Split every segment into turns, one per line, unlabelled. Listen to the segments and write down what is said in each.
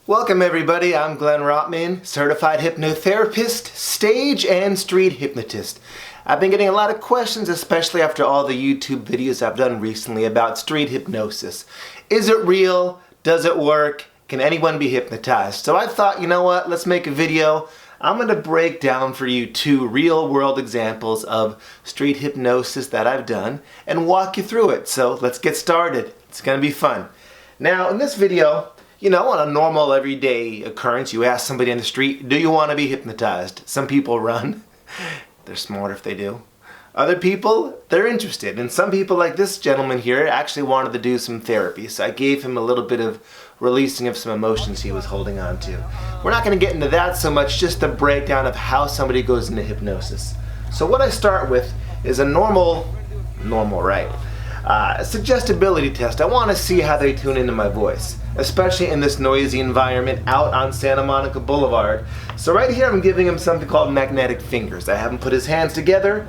Welcome everybody, I'm Glenn Rottmann, certified hypnotherapist, stage and street hypnotist. I've been getting a lot of questions, especially after all the YouTube videos I've done recently about street hypnosis. Is it real? Does it work? Can anyone be hypnotized? So I thought, you know what, let's make a video. I'm going to break down for you 2 real-world examples of street hypnosis that I've done and walk you through it. So let's get started. It's going to be fun. Now in this video, you know, on a normal everyday occurrence, you ask somebody on the street, do you want to be hypnotized? Some people run. They're smart if they do. Other people, they're interested. And some people, like this gentleman here, actually wanted to do some therapy. So I gave him a little bit of releasing of some emotions he was holding on to. We're not going to get into that so much, just a breakdown of how somebody goes into hypnosis. So what I start with is a normal, right? Suggestibility test. I want to see how they tune into my voice, especially in this noisy environment out on Santa Monica Boulevard. So right here I'm giving him something called magnetic fingers. I have him put his hands together,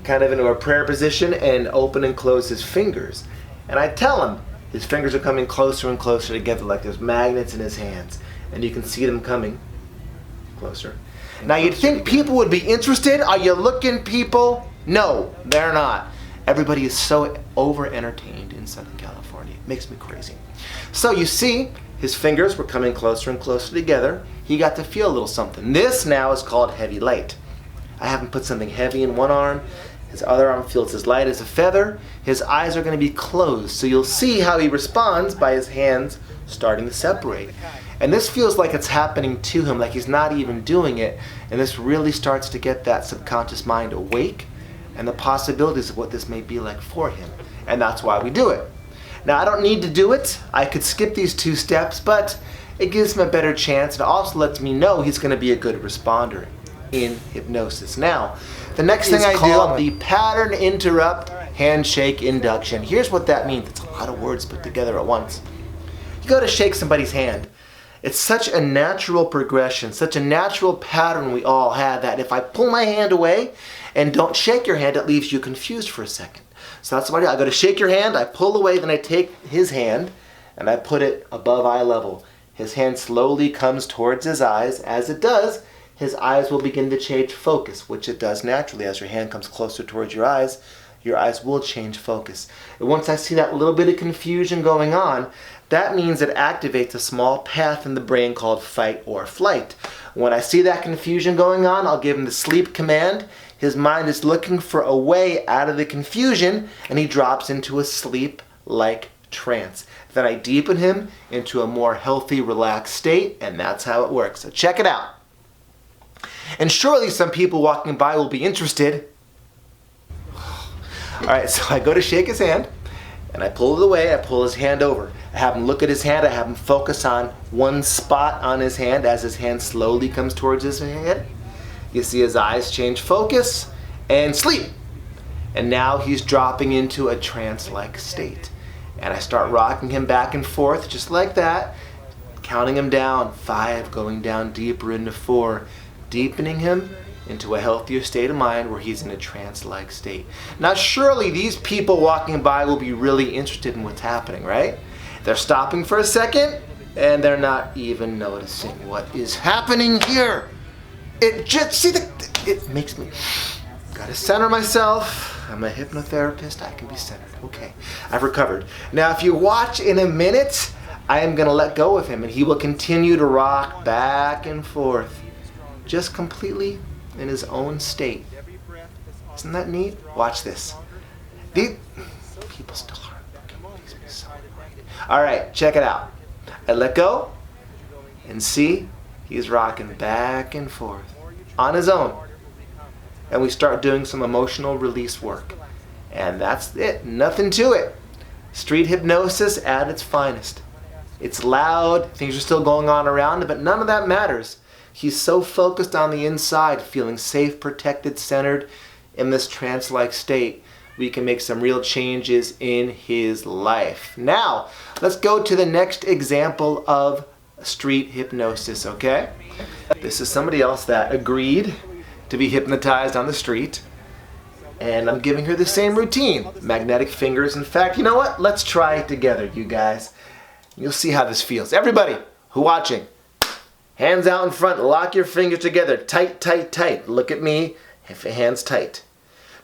kind of into a prayer position, and open and close his fingers. And I tell him his fingers are coming closer and closer together like there's magnets in his hands. And you can see them coming closer. Now you'd think people would be interested. Are you looking, people? No, they're not. Everybody is so over-entertained in Southern California. It makes me crazy. So you see, his fingers were coming closer and closer together. He got to feel a little something. This now is called heavy light. I have him put something heavy in one arm. His other arm feels as light as a feather. His eyes are going to be closed. So you'll see how he responds by his hands starting to separate. And this feels like it's happening to him, like he's not even doing it. And this really starts to get that subconscious mind awake and the possibilities of what this may be like for him. And that's why we do it. Now I don't need to do it. I could skip these 2 steps, but it gives him a better chance. It also lets me know he's going to be a good responder in hypnosis. Now, the next thing I do, the pattern interrupt handshake induction. Here's what that means. It's a lot of words put together at once. You go to shake somebody's hand. It's such a natural progression, such a natural pattern we all have, that if I pull my hand away and don't shake your hand, it leaves you confused for a second. So that's what I do. I go to shake your hand, I pull away, then I take his hand and I put it above eye level. His hand slowly comes towards his eyes. As it does, his eyes will begin to change focus, which it does naturally. As your hand comes closer towards your eyes will change focus. And once I see that little bit of confusion going on, that means it activates a small path in the brain called fight or flight. When I see that confusion going on, I'll give him the sleep command. His mind is looking for a way out of the confusion, and he drops into a sleep-like trance. Then I deepen him into a more healthy, relaxed state, and that's how it works. So check it out. And surely some people walking by will be interested. Alright, so I go to shake his hand, and I pull it away, I pull his hand over. I have him look at his hand, I have him focus on one spot on his hand as his hand slowly comes towards his head. You see his eyes change focus, and sleep. And now he's dropping into a trance-like state. And I start rocking him back and forth just like that, counting him down, 5, going down deeper into 4, deepening him into a healthier state of mind where he's in a trance-like state. Now surely these people walking by will be really interested in what's happening, right? They're stopping for a second and they're not even noticing what is happening here. It just, it makes me, gotta center myself. I'm a hypnotherapist, I can be centered. Okay, I've recovered. Now if you watch in a minute, I am gonna let go of him and he will continue to rock back and forth, just completely in his own state. Isn't that neat? Watch this. These people still are looking. Makes me so annoyed. Alright, check it out. I let go and see he's rocking back and forth on his own. And we start doing some emotional release work. And that's it. Nothing to it. Street hypnosis at its finest. It's loud, things are still going on around him, but none of that matters. He's so focused on the inside, feeling safe, protected, centered in this trance-like state, we can make some real changes in his life. Now, let's go to the next example of street hypnosis, okay? This is somebody else that agreed to be hypnotized on the street, and I'm giving her the same routine. Magnetic fingers. In fact, you know what? Let's try it together, you guys. You'll see how this feels. Everybody, Watching. Hands out in front. Lock your fingers together. Tight, tight, tight. Look at me. Hands tight.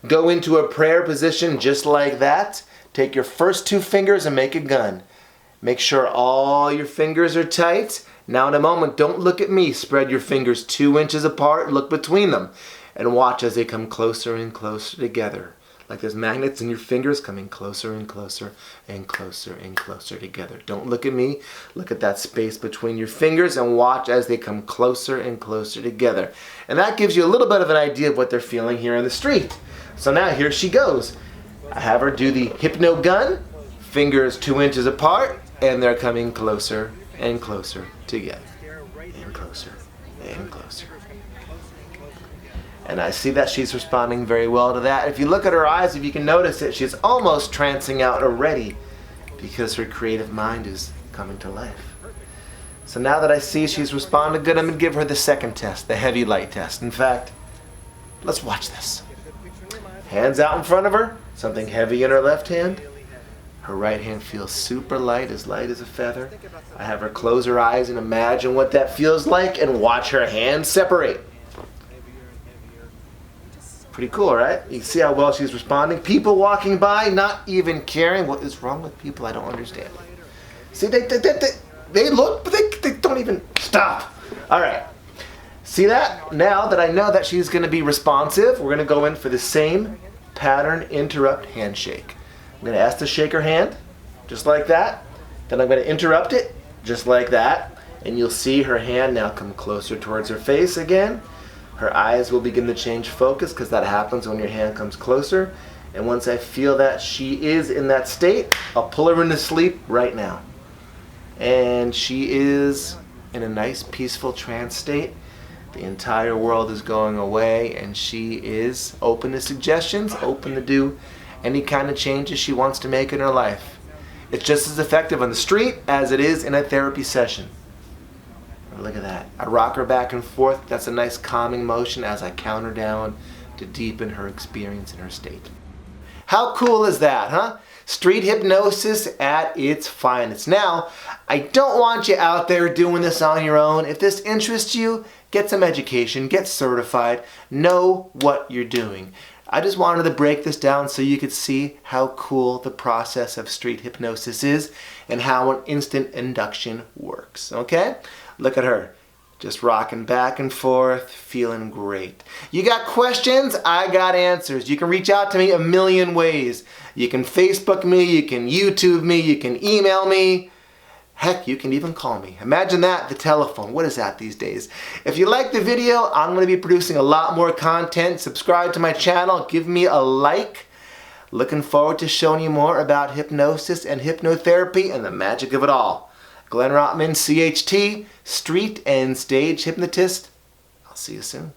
Go into a prayer position just like that. Take your first 2 fingers and make a gun. Make sure all your fingers are tight. Now in a moment, don't look at me. Spread your fingers 2 inches apart. Look between them. And watch as they come closer and closer together. Like there's magnets in your fingers coming closer and closer and closer and closer together. Don't look at me. Look at that space between your fingers and watch as they come closer and closer together. And that gives you a little bit of an idea of what they're feeling here in the street. So now here she goes. I have her do the hypno gun. Fingers 2 inches apart, and they're coming closer and closer together. And closer and closer. And I see that she's responding very well to that. If you look at her eyes, if you can notice it, she's almost trancing out already because her creative mind is coming to life. So now that I see she's responded good, I'm going to give her the second test, the heavy light test. In fact, let's watch this. Hands out in front of her, something heavy in her left hand. Her right hand feels super light as a feather. I have her close her eyes and imagine what that feels like and watch her hands separate. Pretty cool, right? You can see how well she's responding. People walking by, not even caring. What is wrong with people? I don't understand. See, they look, but they don't even stop. All right. See that? Now that I know that she's going to be responsive, we're going to go in for the same pattern interrupt handshake. I'm going to ask to shake her hand, just like that. Then I'm going to interrupt it, just like that. And you'll see her hand now come closer towards her face again. Her eyes will begin to change focus because that happens when your hand comes closer. And once I feel that she is in that state, I'll pull her into sleep right now. And she is in a nice peaceful trance state. The entire world is going away and she is open to suggestions, open to do any kind of changes she wants to make in her life. It's just as effective on the street as it is in a therapy session. Look at that. I rock her back and forth. That's a nice calming motion as I count her down to deepen her experience in her state. How cool is that, huh? Street hypnosis at its finest. Now, I don't want you out there doing this on your own. If this interests you, get some education, get certified, know what you're doing. I just wanted to break this down so you could see how cool the process of street hypnosis is and how an instant induction works, okay? Look at her, just rocking back and forth, feeling great. You got questions? I got answers. You can reach out to me a million ways. You can Facebook me, you can YouTube me, you can email me. Heck, you can even call me. Imagine that, the telephone. What is that these days? If you like the video, I'm going to be producing a lot more content. Subscribe to my channel. Give me a like. Looking forward to showing you more about hypnosis and hypnotherapy and the magic of it all. Glenn Rottmann, CHT, Street and Stage Hypnotist. I'll see you soon.